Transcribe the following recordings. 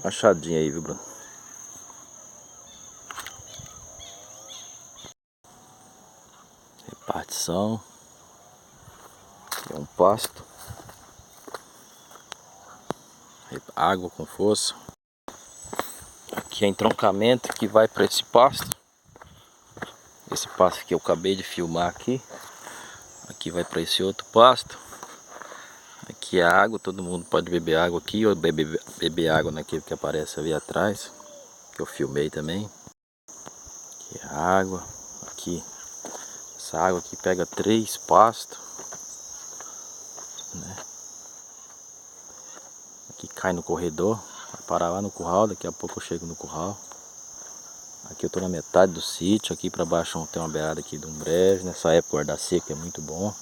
Machadinha aí, viu, Bruno? Repartição. Aqui é um pasto. Água com força. Aqui é entroncamento que vai para esse pasto. Esse pasto que eu acabei de filmar aqui. Aqui vai para esse outro pasto. Aqui é água, todo mundo pode beber água aqui ou beber água naquele que aparece ali atrás, que eu filmei também. Aqui é água. Aqui, essa água aqui pega 3 pastos, né? Aqui cai no corredor, vai parar lá no curral, daqui a pouco eu chego no curral. Aqui eu tô na metade do sítio, aqui para baixo tem uma beirada aqui de um brejo, nessa época guardar seco é muito bom.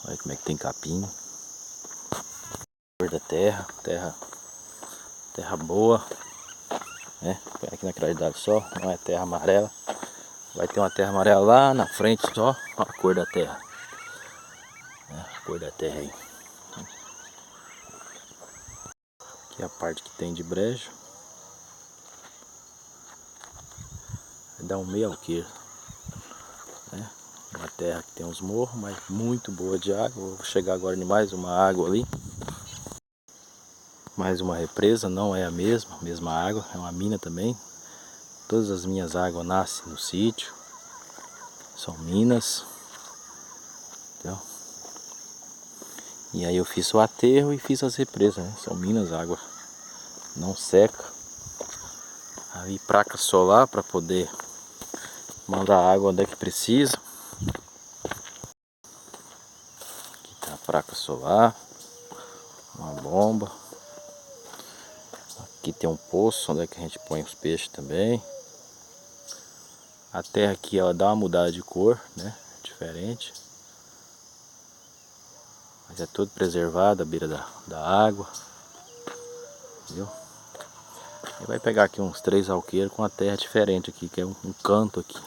Olha como é que tem capim. Cor da terra, terra boa, né? Põe aqui na claridade só, não é terra amarela. Vai ter uma terra amarela lá na frente só, olha a cor da terra. A cor da terra aí. Aqui é a parte que tem de brejo. Vai dar um meio alqueire, né? Uma terra que tem uns morros, mas muito boa de água. Vou chegar agora em mais uma água ali. Mais uma represa, não é a mesma água, é uma mina também. Todas as minhas águas nascem no sítio. São minas. Entendeu? E aí eu fiz o aterro e fiz as represas, né? São minas, água não seca. Aí placa solar para poder mandar água onde é que precisa. Aqui tá a placa solar, uma bomba. Aqui tem um poço onde é que a gente põe os peixes também. A terra aqui ela dá uma mudada de cor, né? Diferente. Mas é tudo preservado à beira da água. Viu? E vai pegar aqui uns 3 alqueiros com a terra diferente aqui, que é um canto aqui.